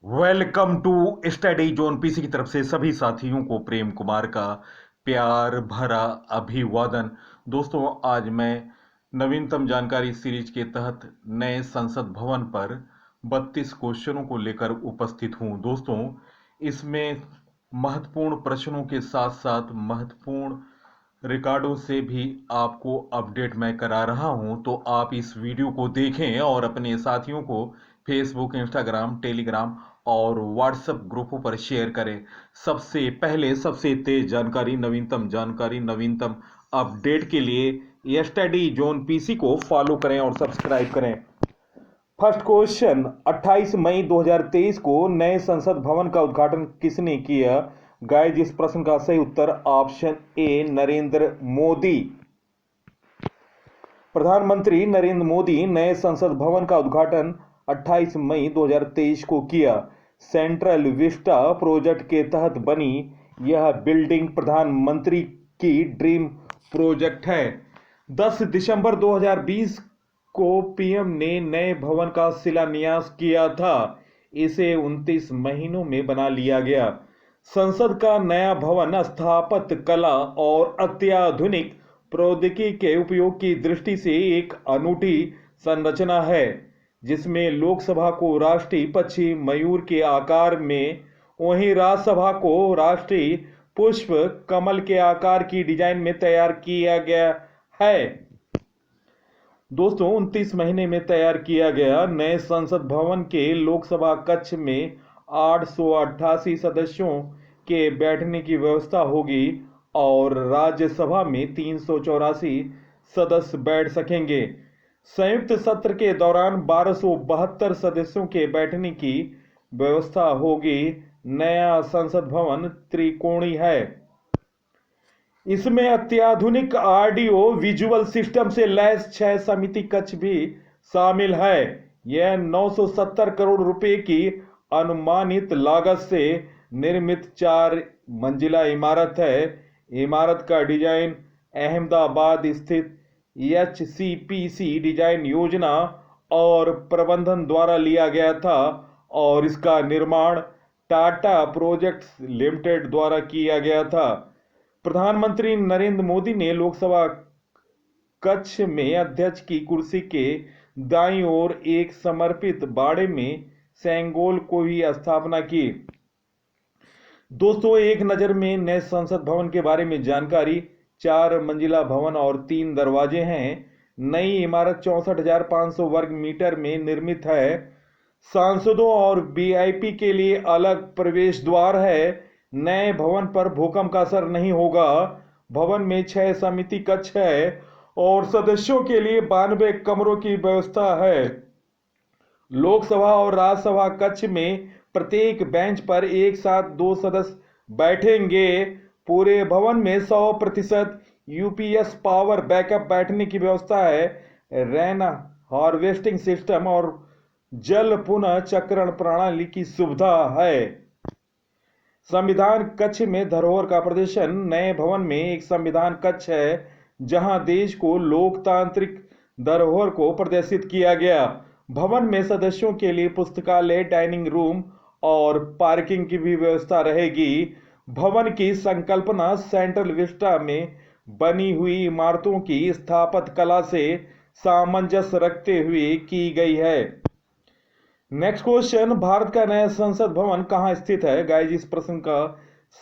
Welcome to study zone PC की तरफ से सभी साथियों को प्रेम कुमार का प्यार भरा अभिवादन। दोस्तों, आज मैं नवीनतम जानकारी सीरीज के तहत नए संसद भवन पर 32 क्वेश्चनों को लेकर उपस्थित हूं। दोस्तों, इसमें महत्वपूर्ण प्रश्नों के साथ साथ महत्वपूर्ण रिकॉर्डों से भी आपको अपडेट मैं करा रहा हूं, तो आप इस वीडियो को देखें और अपने साथियों को फेसबुक, इंस्टाग्राम, टेलीग्राम और व्हाट्सएप ग्रुपों पर शेयर करें। सबसे पहले सबसे तेज जानकारी, नवीनतम अपडेट के लिए स्टडी जोन पीसी को फॉलो करें और सब्सक्राइब करें। फर्स्ट क्वेश्चन, 28 मई 2023 को नए संसद भवन का उद्घाटन किसने किया? गाइस, इस प्रश्न का सही उत्तर ऑप्शन ए नरेंद्र मोदी। प्रधानमंत्री नरेंद्र मोदी नए संसद भवन का उद्घाटन 28 मई 2023 को किया। सेंट्रल विस्टा प्रोजेक्ट के तहत बनी यह बिल्डिंग प्रधानमंत्री की ड्रीम प्रोजेक्ट है। 10 दिसंबर 2020 को पीएम ने नए भवन का शिलान्यास किया था। इसे 29 महीनों में बना लिया गया। संसद का नया भवन स्थापत्य कला और अत्याधुनिक प्रौद्योगिकी के उपयोग की दृष्टि से एक अनूठी संरचना है, जिसमें लोकसभा को राष्ट्रीय पक्षी मयूर के आकार में, वहीं राज्यसभा को राष्ट्रीय पुष्प कमल के आकार की डिजाइन में तैयार किया गया है। दोस्तों, 29 महीने में तैयार किया गया नए संसद भवन के लोकसभा कक्ष में 888 सदस्यों के बैठने की व्यवस्था होगी और राज्यसभा में 384 सदस्य बैठ सकेंगे। संयुक्त सत्र के दौरान 1272 सदस्यों के बैठने की व्यवस्था होगी। नया संसद भवन त्रिकोणीय है। इसमें अत्याधुनिक ऑडियो विजुअल सिस्टम से लैस 6 समिति कक्ष भी शामिल है। यह 970 करोड़ रुपए की अनुमानित लागत से निर्मित 4 मंजिला इमारत है। इमारत का डिजाइन अहमदाबाद स्थित एचसीपीसी डिजाइन योजना और प्रबंधन द्वारा लिया गया था और इसका निर्माण टाटा प्रोजेक्ट्स लिमिटेड द्वारा किया गया था। प्रधानमंत्री नरेंद्र मोदी ने लोकसभा कक्ष में अध्यक्ष की कुर्सी के दाईं ओर एक समर्पित बाड़े में सेंगोल को ही स्थापना की। दोस्तों, एक नजर में नए संसद भवन के बारे में जानकारी। 4 मंजिला भवन और 3 दरवाजे हैं। नई इमारत 64,500 वर्ग मीटर में निर्मित है। सांसदों और वीआईपी के लिए अलग प्रवेश द्वार है। नए भवन पर भूकंप का असर नहीं होगा। भवन में 6 समिति कक्ष है और सदस्यों के लिए 92 कमरों की व्यवस्था है। लोकसभा और राज्यसभा कक्ष में प्रत्येक बेंच पर एक साथ 2 सदस्य बैठेंगे। पूरे भवन में 100% यूपीएस पावर बैकअप बैठने की व्यवस्था है। रेन हार्वेस्टिंग सिस्टम और जल पुनः चक्रण प्रणाली की सुविधा है। संविधान कक्ष में धरोहर का प्रदर्शन। नए भवन में एक संविधान कक्ष है जहां देश को लोकतांत्रिक धरोहर को प्रदर्शित किया गया। भवन में सदस्यों के लिए पुस्तकालय, डाइनिंग रूम और पार्किंग की भी व्यवस्था रहेगी। भवन की संकल्पना सेंट्रल विस्टा में बनी हुई इमारतों की स्थापत्य कला से सामंजस्य रखते हुए की गई है। नेक्स्ट क्वेश्चन, भारत का नया संसद भवन कहां स्थित है? गाइस, इस प्रश्न का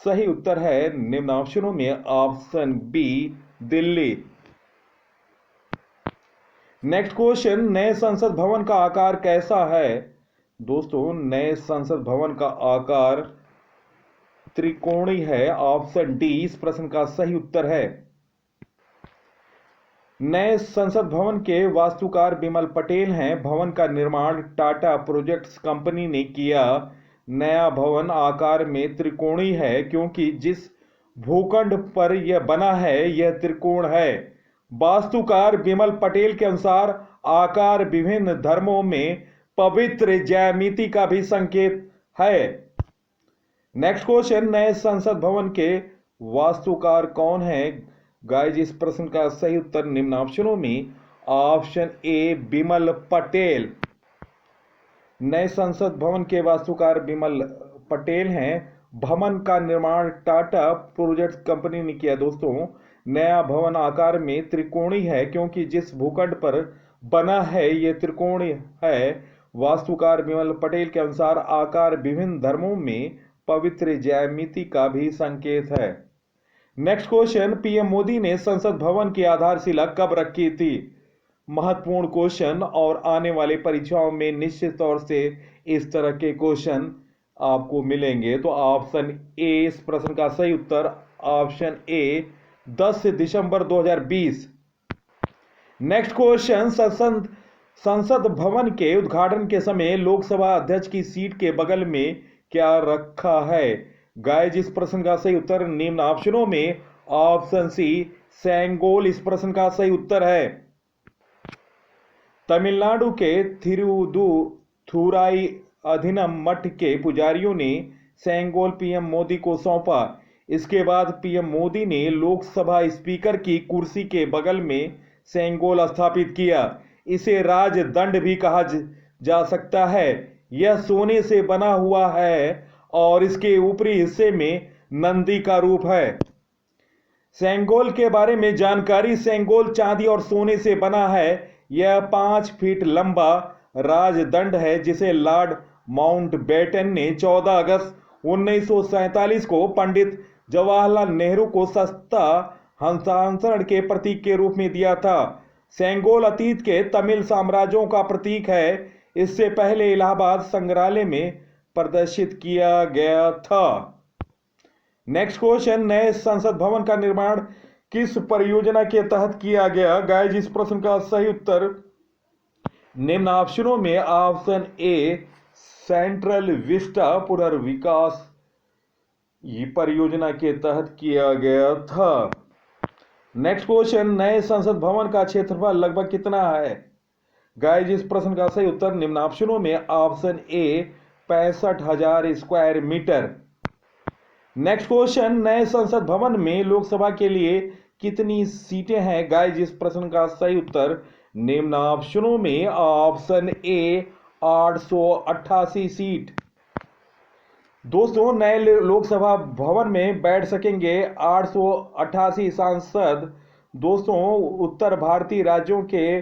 सही उत्तर है निम्न ऑप्शनों में option B Delhi. Next question, नए संसद भवन का आकार कैसा है? दोस्तों, नए संसद भवन का आकार त्रिकोणीय है। ऑप्शन डी इस प्रश्न का सही उत्तर है। नए संसद भवन के वास्तुकार बिमल पटेल हैं। भवन का निर्माण टाटा प्रोजेक्ट्स कंपनी ने किया। नया भवन आकार में त्रिकोणीय है क्योंकि जिस भूखंड पर यह बना है यह त्रिकोण है। वास्तुकार बिमल पटेल के अनुसार आकार विभिन्न धर्मों में पवित्र ज्यामिति का भी संकेत है। नेक्स्ट क्वेश्चन, नए संसद भवन के वास्तुकार कौन है? गाइस, इस प्रश्न का सही उत्तर निम्न ऑप्शनों में ऑप्शन ए बिमल पटेल। नए संसद भवन के वास्तुकार विमल पटेल हैं। भवन का निर्माण टाटा प्रोजेक्ट्स कंपनी ने किया। दोस्तों, नया भवन आकार में त्रिकोणीय है क्योंकि जिस भूखंड पर बना है ये त्रिकोणीय है। वास्तुकार विमल पटेल के अनुसार आकार विभिन्न धर्मों में पवित्र ज्यामिति का भी संकेत है। नेक्स्ट क्वेश्चन, पीएम मोदी ने संसद भवन की आधारशिला कब रखी थी? महत्वपूर्ण क्वेश्चन और आने वाली परीक्षाओं में निश्चित तौर से इस तरह के क्वेश्चन आपको मिलेंगे। तो ऑप्शन ए इस प्रश्न का सही उत्तर, ऑप्शन ए 10 दिसंबर 2020। नेक्स्ट क्वेश्चन, संसद भवन के उद्घाटन के समय लोकसभा अध्यक्ष की सीट के बगल में क्या रखा है? गाइस, इस प्रश्न का सही उत्तर निम्न ऑप्शनों में ऑप्शन सी सेंगोल इस प्रश्न का सही उत्तर है। तमिलनाडु के थिरुवुदुथुराई अधिनम मठ के पुजारियों ने सेंगोल पीएम मोदी को सौंपा। इसके बाद पीएम मोदी ने लोकसभा स्पीकर की कुर्सी के बगल में सेंगोल स्थापित किया। इसे राजदंड भी कहा जा सकता है। यह सोने से बना हुआ है और इसके ऊपरी हिस्से में नंदी का रूप है। सेंगोल के बारे में जानकारी, सेंगोल चांदी और सोने से बना है। यह 5 फीट लंबा राजदंड है जिसे लॉर्ड माउंटबेटन ने 14 अगस्त 1947 को पंडित जवाहरलाल नेहरू को सत्ता हस्तांतरण के प्रतीक के रूप में दिया था। सेंगोल अतीत के तमिल साम्राज्यों का प्रतीक है। इससे पहले इलाहाबाद संग्रहालय में प्रदर्शित किया गया था। नेक्स्ट क्वेश्चन, नए संसद भवन का निर्माण किस परियोजना के तहत किया गया? गाइस, इस प्रश्न का सही उत्तर निम्न ऑप्शनों में ऑप्शन ए सेंट्रल विस्टा पुनर्विकास परियोजना के तहत किया गया था। नेक्स्ट क्वेश्चन, नए संसद भवन का क्षेत्रफल लगभग कितना है? गाइस, इस प्रश्न का सही उत्तर निम्न ऑप्शनों में option A 65,000 square metre. Next question, नए संसद भवन में लोकसभा के लिए कितनी सीटें हैं? गाइस, इस प्रश्न का सही उत्तर निम्न ऑप्शनों में ऑप्शन ए 888 सीट। दोस्तों, नए लोकसभा भवन में बैठ सकेंगे 888 सांसद। दोस्तों, उत्तर भारतीय राज्यों के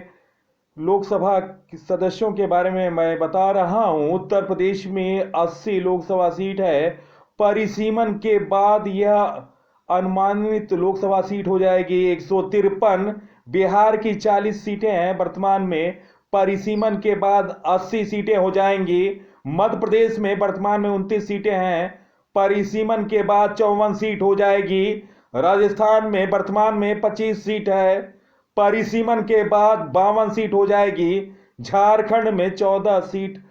लोकसभा सदस्यों के बारे में मैं बता रहा हूं। उत्तर प्रदेश में 80 लोकसभा सीट है। परिसीमन के बाद यह अनुमानित लोकसभा सीट हो जाएगी 153। बिहार की 40 सीटें हैं वर्तमान में। परिसीमन के बाद 80 सीटें हो जाएंगी। मध्य प्रदेश में वर्तमान में 29 सीटें हैं। परिसीमन के बाद 54 सीट हो जाएगी। राजस्थान में वर्तमान में 25 सीट है। परिसीमन के बाद 52 सीट हो जाएगी। झारखंड में 14 सीट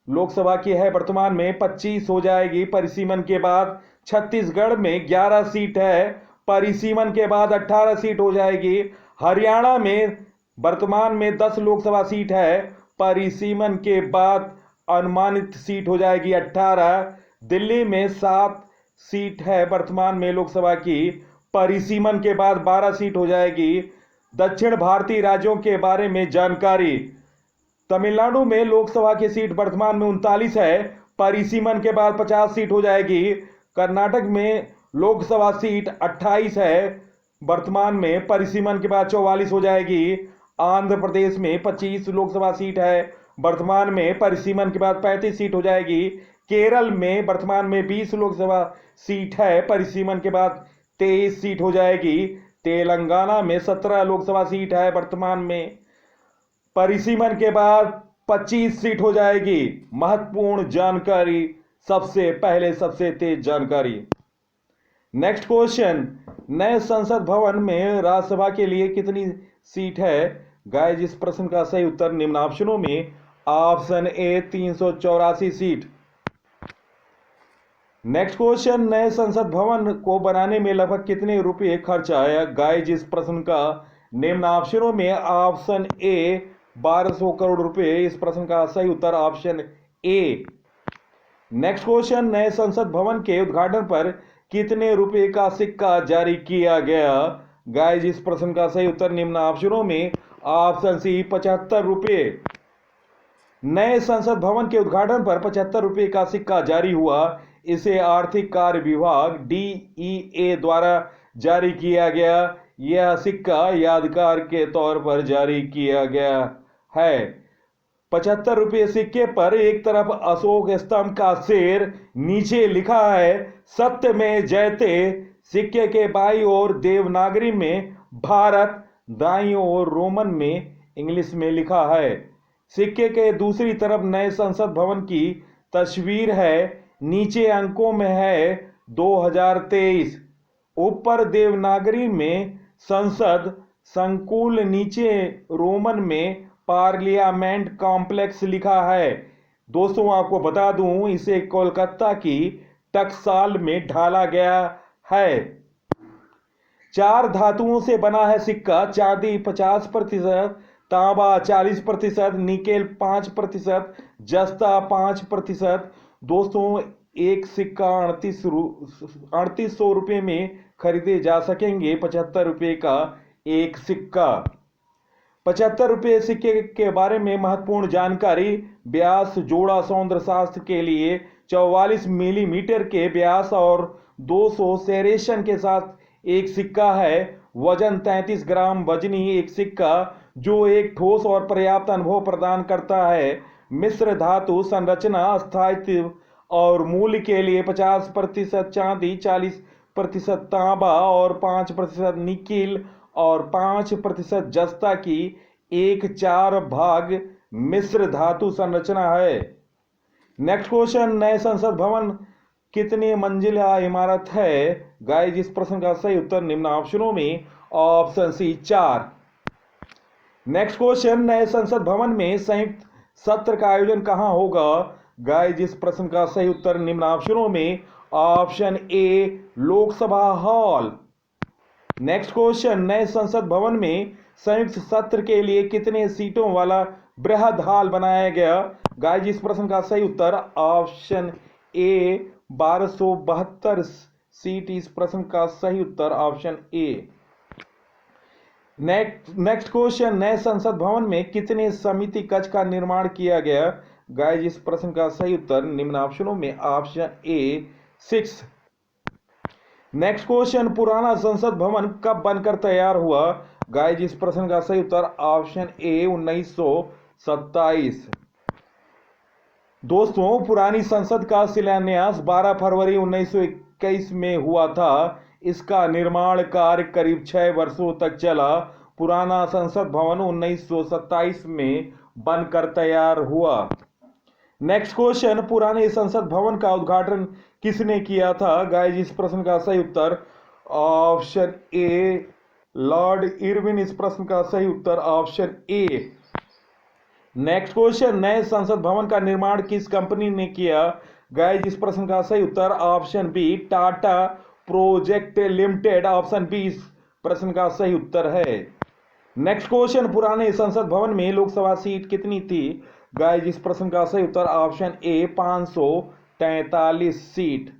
लोकसभा की है, वर्तमान में 25 हो जाएगी परिसीमन के बाद। छत्तीसगढ़ में 11 सीट है, परिसीमन के बाद 18 सीट हो जाएगी। हरियाणा में वर्तमान में 10 लोकसभा सीट है, परिसीमन के बाद अनुमानित सीट हो जाएगी 18। दिल्ली में 7 सीट है वर्तमान में लोकसभा की, परिसीमन के बाद 12 सीट हो जाएगी। दक्षिण भारतीय राज्यों के बारे में जानकारी, तमिलनाडु में लोकसभा की सीट वर्तमान में 39 है, परिसीमन के बाद 50 सीट हो जाएगी। कर्नाटक में लोकसभा सीट 28 है, वर्तमान में परिसीमन के बाद 44 हो जाएगी। आंध्र प्रदेश में 25 लोकसभा सीट है, वर्तमान में परिसीमन के बाद 35 सीट हो जाएगी। केरल में वर्तमान में 20 लोकसभा सीट है, परिसीमन के बाद 23 सीट हो जाएगी। तेलंगाना में 17 लोकसभा सीट है, वर्तमान में परिसीमन के बाद 25 सीट हो जाएगी। महत्वपूर्ण जानकारी, सबसे पहले सबसे तेज जानकारी। नेक्स्ट क्वेश्चन, नए संसद भवन में राज्यसभा के लिए कितनी सीट है? गाइस, इस प्रश्न का सही उत्तर निम्न ऑप्शनों में ऑप्शन ए 384 सीट। नेक्स्ट क्वेश्चन, नए संसद भवन को बनाने में लगभग कितने रुपए खर्च आया? गाइस, इस प्रश्न का निम्न ऑप्शनों में ऑप्शन ए 1200 करोड़ रुपए। इस प्रश्न का सही उत्तर ऑप्शन ए। नेक्स्ट क्वेश्चन, नए संसद भवन के उद्घाटन पर कितने रुपए का सिक्का जारी किया गया? गाइस, इस प्रश्न का सही उत्तर निम्न ऑप्शनों में ऑप्शन सी 75 रुपए। नए संसद भवन के उद्घाटन पर 75 रुपये का सिक्का जारी हुआ। इसे आर्थिक कार्य विभाग DEA द्वारा जारी किया गया। यह सिक्का यादगार के तौर पर जारी किया गया है। 75 रुपये सिक्के पर एक तरफ अशोक स्तंभ का शेर, नीचे लिखा है सत्य में जयते। सिक्के के बाईं ओर देवनागरी में भारत, दाईं ओर रोमन में इंग्लिश में लिखा है। सिक्के के दूसरी तरफ नए संसद भवन की तस्वीर है। नीचे अंकों में है 2023। ऊपर देवनागरी में संसद संकुल, नीचे रोमन में पार्लियामेंट कॉम्प्लेक्स लिखा है। दोस्तों आपको बता दूं, इसे कोलकाता की टकसाल में ढाला गया है। 4 धातुओं से बना है सिक्का। चांदी 50%, तांबा 40%, निकेल 5%, जस्ता 5%। दोस्तों एक सिक्का 3800 रुपये में खरीदे जा सकेंगे। 75 रुपये का एक सिक्का। 75 रुपये सिक्के के बारे में महत्वपूर्ण जानकारी। व्यास जोड़ा सौंदर्य शास्त्र के लिए 44 मिलीमीटर के व्यास और 200 सेरेशन के साथ एक सिक्का है। वजन 33 ग्राम वजनी एक सिक्का, जो एक ठोस और पर्याप्त अनुभव प्रदान करता है। मिश्र धातु संरचना, स्थायित्व और मूल्य के लिए 50% चांदी, 40% तांबा और 5% निकेल और 5% जस्ता की एक 4 भाग मिश्र धातु संरचना है। नेक्स्ट क्वेश्चन, नए संसद भवन कितने मंजिला इमारत है? गाइस इस प्रश्न का सही उत्तर निम्न ऑप्शनों में ऑप्शन सी 4। नेक्स्ट क्वेश्चन, नए संसद भवन में संयुक्त सत्र का आयोजन कहां होगा? गाइस इस प्रश्न का सही उत्तर निम्न ऑप्शनों में ऑप्शन ए लोकसभा हॉल। नेक्स्ट क्वेश्चन, नए संसद भवन में संयुक्त सत्र के लिए कितने सीटों वाला बृहद हॉल बनाया गया? गाइस इस प्रश्न का सही उत्तर ऑप्शन ए 1272 सीट। इस प्रश्न का सही उत्तर ऑप्शन ए। नेक्स्ट क्वेश्चन, नए संसद भवन में कितने समिति कक्ष का निर्माण किया गया? गाइस इस प्रश्न का सही उत्तर निम्न ऑप्शनों में ऑप्शन ए 6। नेक्स्ट क्वेश्चन, पुराना संसद भवन कब बनकर तैयार हुआ? गाइस इस प्रश्न का सही उत्तर ऑप्शन ए 1927। दोस्तों पुरानी संसद का शिलान्यास 12 फरवरी 1921 में हुआ था। इसका निर्माण कार्य करीब 6 वर्षों तक चला। पुराना संसद भवन 1927 में बनकर तैयार हुआ। नेक्स्ट क्वेश्चन, पुराने संसद भवन का उद्घाटन किसने किया था? गाइस इस प्रश्न का सही उत्तर ऑप्शन ए लॉर्ड इरविन। इस प्रश्न का सही उत्तर ऑप्शन ए। नेक्स्ट क्वेश्चन, नए संसद भवन का निर्माण किस कंपनी ने किया? गाइस इस प्रश्न का सही उत्तर option B Tata project limited. Option B इस प्रश्न का सही उत्तर है। नेक्स्ट क्वेश्चन, पुराने संसद भवन में लोकसभा सीट कितनी थी? गाइस इस प्रश्न का सही उत्तर option A 543 seat.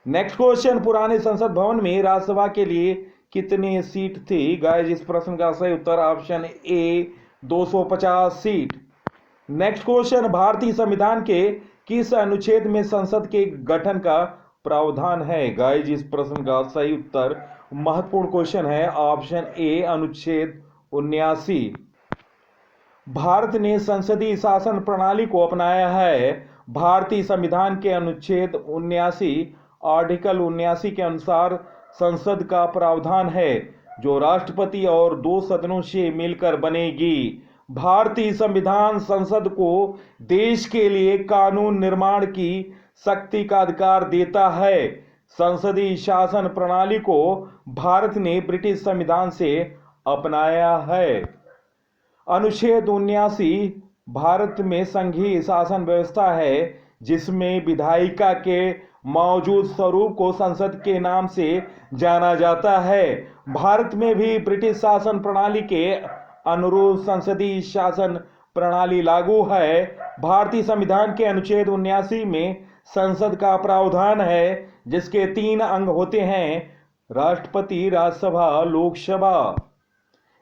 Next question, पुराने संसद भवन में राज्यसभा के लिए कितने सीट थी? गाइस इस प्रश्न का सही उत्तर option A 250 seat. Next question, भारतीय संविधान के किस अनुच्छेद में संसद के गठन का प्रावधान है? गाइस इस प्रश्न का सही उत्तर महत्वपूर्ण क्वेश्चन है, ऑप्शन ए अनुच्छेद 79। भारत ने संसदीय शासन प्रणाली को अपनाया है। भारतीय संविधान के अनुच्छेद 79 आर्टिकल 79 के अनुसार संसद का प्रावधान है, जो राष्ट्रपति और 2 सदनों से मिलकर बनेगी। भारतीय संविधान संसद को देश के लिए कानून निर्माण की शक्ति का अधिकार देता है। संसदीय शासन प्रणाली को भारत ने ब्रिटिश संविधान से अपनाया है। अनुच्छेद 79 भारत में संघीय शासन व्यवस्था है, जिसमें विधायिका के मौजूद स्वरूप को संसद के नाम से जाना जाता है। भारत में भी ब्रिटिश शासन प्रणाली के अनुरूप संसदीय शासन प्रणाली लागू है। भारतीय संविधान के अनुच्छेद 79 में संसद का प्रावधान है, जिसके 3 अंग होते हैं, राष्ट्रपति, राज्यसभा, लोकसभा।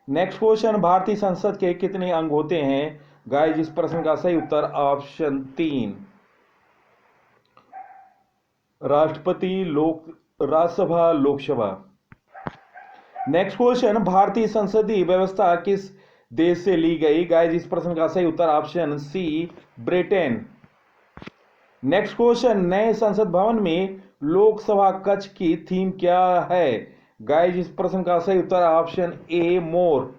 नेक्स्ट क्वेश्चन, भारतीय संसद के कितने अंग होते हैं? गाइस इस प्रश्न का सही उत्तर ऑप्शन 3, राष्ट्रपति, राज्यसभा, लोकसभा। नेक्स्ट क्वेश्चन, भारतीय संसदीय व्यवस्था किस देश से ली गई? गाइस इस प्रश्न का सही उत्तर option C, Britain. Next question, नए संसद भवन में लोकसभा कक्ष की थीम क्या है? गाइस इस प्रश्न का सही उत्तर ऑप्शन ए, मोर।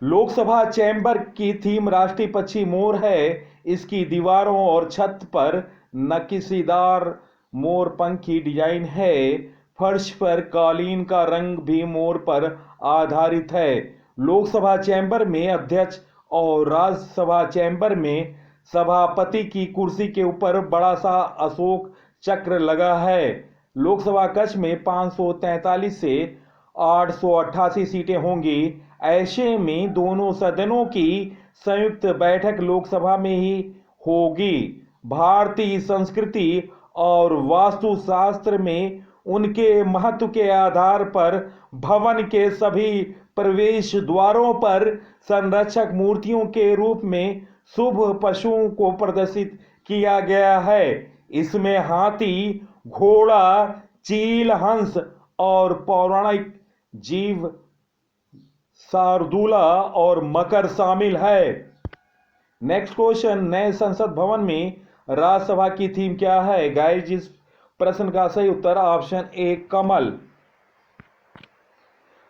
लोकसभा चैम्बर की थीम राष्ट्रीय पक्षी मोर है। इसकी दीवारों और छत पर नक्शीदार मोरपंखी डिजाइन है। फर्श पर कालीन का रंग भी मोर पर आधारित है। लोकसभा चैम्बर में अध्यक्ष और राज्यसभा चैम्बर में सभापति की कुर्सी के ऊपर बड़ा सा अशोक चक्र लगा है। लोकसभा कक्ष में 543 से 888 सीटें होंगी। ऐसे में दोनों सदनों की संयुक्त बैठक लोकसभा में ही होगी। भारतीय संस्कृति और वास्तुशास्त्र में उनके महत्व के आधार पर भवन के सभी प्रवेश द्वारों पर संरक्षक मूर्तियों के रूप में शुभ पशुओं को प्रदर्शित किया गया है। इसमें हाथी, घोड़ा, चील, हंस और पौराणिक जीव शार्दूला और मकर शामिल है। नेक्स्ट क्वेश्चन, नए संसद भवन में राज्यसभा की थीम क्या है? गाइस इस प्रश्न का सही उत्तर ऑप्शन ए, कमल।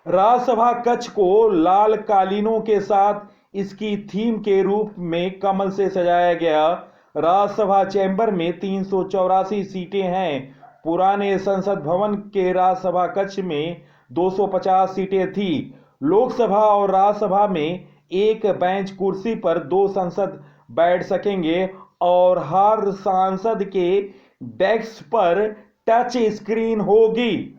राज्यसभा कक्ष को लाल कालीनों के साथ इसकी थीम के रूप में कमल से सजाया गया। राज्यसभा चैम्बर में 384 सीटें हैं। पुराने संसद भवन के राज्यसभा कक्ष में 250 सीटें थी। लोकसभा और राज्यसभा में एक बेंच कुर्सी पर 2 सांसद बैठ सकेंगे और हर सांसद के डेस्क पर टच स्क्रीन होगी।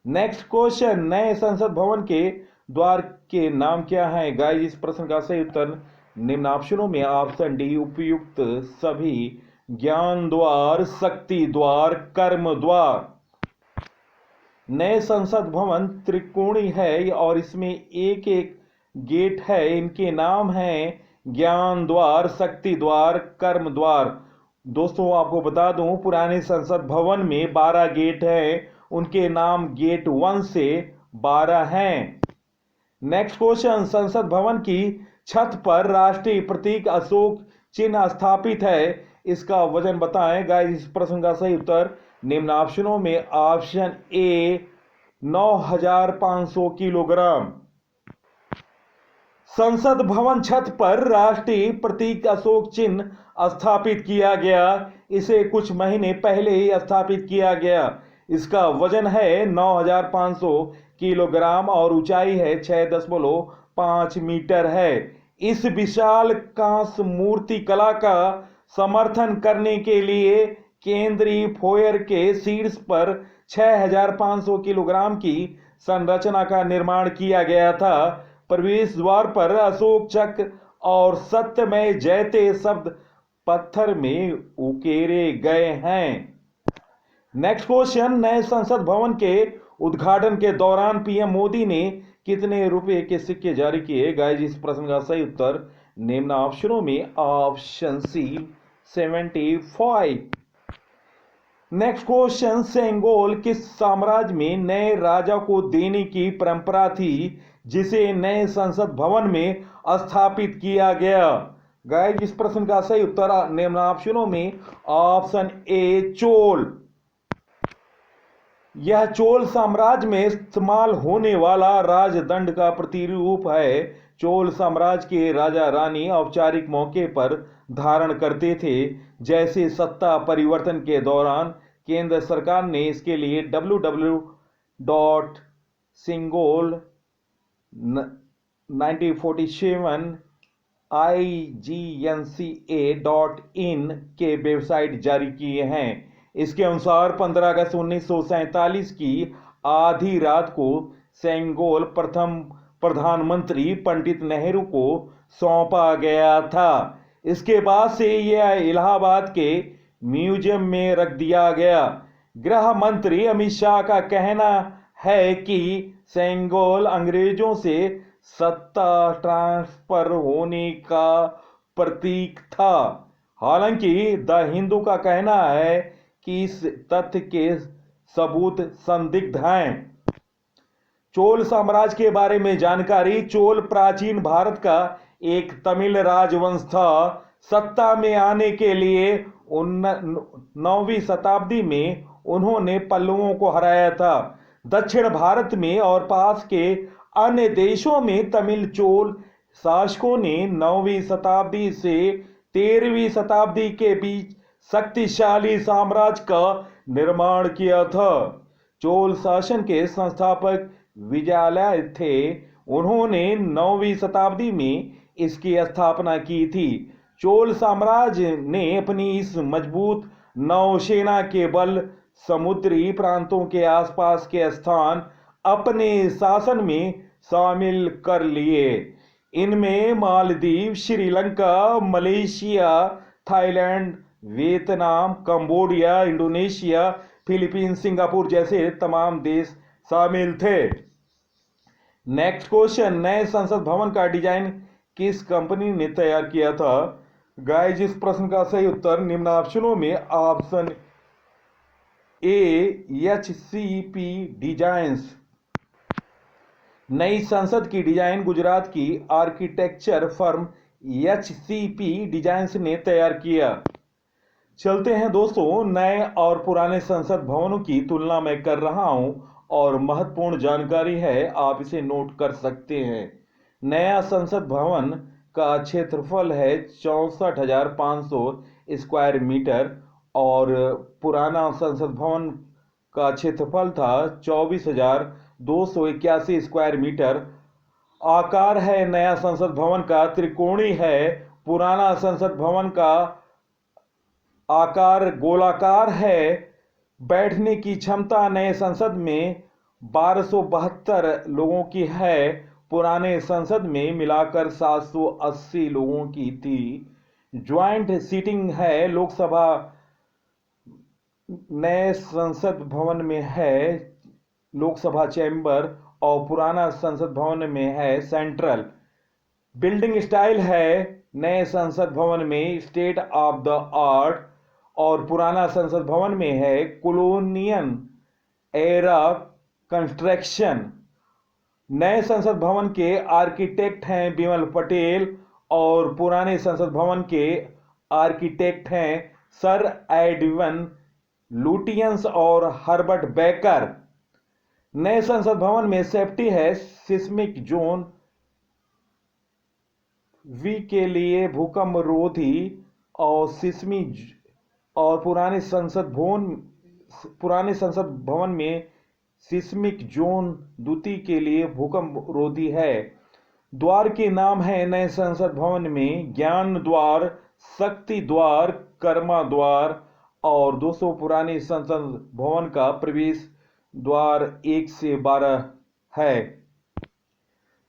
नेक्स्ट क्वेश्चन, नए संसद भवन के द्वार के नाम क्या हैं? गाइस इस प्रश्न का सही उत्तर निम्न ऑप्शनों में ऑप्शन डी, उपयुक्त सभी, ज्ञान द्वार, शक्ति द्वार, कर्म द्वार। नए संसद भवन त्रिकोणीय है और इसमें एक एक गेट है। इनके नाम हैं ज्ञान द्वार, शक्ति द्वार, कर्म द्वार। दोस्तों आपको बता दूं, पुराने संसद भवन में 12 गेट हैं। उनके नाम गेट 1 से 12 हैं। नेक्स्ट क्वेश्चन, संसद भवन की छत पर राष्ट्रीय प्रतीक अशोक चिन्ह स्थापित है। इसका वजन बताएं। गाइस इस प्रश्न का सही उत्तर निम्न ऑप्शनों में ऑप्शन ए, 9500 किलोग्राम। संसद भवन छत पर राष्ट्रीय प्रतीक अशोक चिन्ह स्थापित किया गया। इसे कुछ महीने पहले ही स्थापित किया गया। इसका वजन है 9500 किलोग्राम और ऊंचाई है 6.5 मीटर है। इस विशाल कांस्य मूर्ति कला का समर्थन करने के लिए केंद्रीय फोयर के शीर्ष पर 6500 किलोग्राम की संरचना का निर्माण किया गया था। प्रवेश द्वार पर अशोक चक्र और सत्यमेव जयते शब्द पत्थर में उकेरे गए हैं। नेक्स्ट क्वेश्चन, नए संसद भवन के उद्घाटन के दौरान पीएम मोदी ने कितने रुपए के सिक्के जारी किए? गाइस इस प्रश्न का सही उत्तर निम्न ऑप्शनों में option C, 75। Next question, Sengol किस साम्राज्य में नए राजा को देने की परंपरा थी जिसे नए संसद भवन में स्थापित किया गया? गाइस इस प्रश्न का सही उत्तर निम्न ऑप्शनों में ऑप्शन ए, चोल। यह चोल साम्राज्य में इस्तेमाल होने वाला राजदंड का प्रतिरूप है। चोल साम्राज्य के राजा रानी औपचारिक मौके पर धारण करते थे। जैसे सत्ता परिवर्तन के दौरान केंद्र सरकार ने इसके लिए www.singol1947 IGNCA.in के वेबसाइट जारी किए हैं। इसके अनुसार 15 अगस्त 1947 की आधी रात को सेंगोल प्रथम प्रधानमंत्री पंडित नेहरू को सौंपा गया था। इसके बाद से यह इलाहाबाद के म्यूजियम में रख दिया गया। गृह मंत्री अमित शाह का कहना है कि सेंगोल अंग्रेजों से सत्ता ट्रांसफर होने का प्रतीक था। हालांकि द हिंदू का कहना है कि इस तथ्य के सबूत संदिग्ध हैं। चोल साम्राज्य के बारे में जानकारी। चोल प्राचीन भारत का एक तमिल राजवंश था। सत्ता में आने के लिए 9वीं शताब्दी में उन्होंने पल्लवों को हराया था। दक्षिण भारत में और पास के अन्य देशों में तमिल चोल शासकों ने 9वीं शताब्दी से 13वीं शताब्दी के बीच शक्तिशाली साम्राज्य का निर्माण किया था। चोल शासन के संस्थापक विजयालय थे। उन्होंने 9वीं शताब्दी में इसकी स्थापना की थी। चोल साम्राज्य ने अपनी इस मजबूत नौसेना के बल समुद्री प्रांतों के आसपास के स्थान अपने शासन में शामिल कर लिए। इनमें Maldives, Sri Lanka, Malaysia, Thailand, Vietnam, Cambodia, Indonesia, Philippines, Singapore जैसे तमाम देश शामिल थे। नेक्स्ट क्वेश्चन, नए संसद भवन का डिजाइन किस कंपनी ने तैयार किया था? गाइस, इस प्रश्न का सही उत्तर निम्न ऑप्शनों में ऑप्शन ए HCP डिजाइन्स। नई संसद की डिजाइन गुजरात की आर्किटेक्चर फर्म HCP डिजाइन्स ने तैयार किया। चलते हैं दोस्तों, नए और पुराने संसद भवनों की तुलना मैं कर रहा हूं और महत्वपूर्ण जानकारी है, आप इसे नोट कर सकते हैं। नया संसद भवन का क्षेत्रफल है 64,500 स्क्वायर मीटर और पुराना संसद भवन का क्षेत्रफल था 24,281 स्क्वायर मीटर। आकार है नया संसद भवन का त्रिकोणीय है। पुराना संसद भवन का आकार गोलाकार है। बैठने की क्षमता नए संसद में 1272 लोगों की है। पुराने संसद में मिलाकर 780 लोगों की थी। ज्वाइंट सीटिंग है। लोकसभा नए संसद भवन में है लोकसभा चैम्बर और पुराना संसद भवन में है सेंट्रल। बिल्डिंग स्टाइल है नए संसद भवन में स्टेट ऑफ द आर्ट और पुराना संसद भवन में है कॉलोनियल एरा कंस्ट्रक्शन। नए संसद भवन के आर्किटेक्ट हैं बिमल पटेल और पुराने संसद भवन के आर्किटेक्ट हैं सर एडविन लुटियंस और हर्बर्ट बेकर। नए संसद भवन में सेफ्टी है सिस्मिक जोन V के लिए भूकंप रोधी और सिस्मिक और पुराने संसद भवन में सिस्मिक जोन द्वितीय के लिए भूकंप रोधी है। द्वार के नाम है नए संसद भवन में ज्ञान द्वार, शक्ति द्वार, कर्मा द्वार और 200 पुराने संसद भवन का प्रवेश द्वार 1 से 12 है।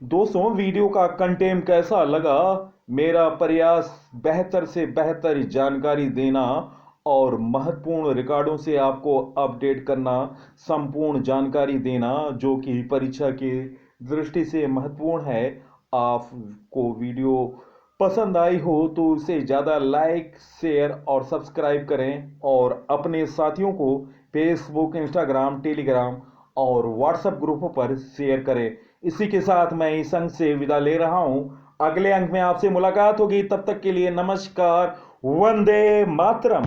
दोस्तों, वीडियो का कंटेंट कैसा लगा? मेरा प्रयास बेहतर से बेहतर जानकारी देना और महत्वपूर्ण रिकॉर्डों से आपको अपडेट करना, संपूर्ण जानकारी देना जो कि परीक्षा की दृष्टि से महत्वपूर्ण है। आपको वीडियो पसंद आई हो तो इसे ज़्यादा लाइक, शेयर और सब्सक्राइब करें और अपने साथियों को फेसबुक, इंस्टाग्राम, टेलीग्राम और व्हाट्सएप ग्रुपों पर शेयर करें। इसी के साथ मैं इस अंक से विदा ले रहा हूं। अगले अंक में आपसे मुलाकात होगी। तब तक के लिए नमस्कार। वंदे मातरम।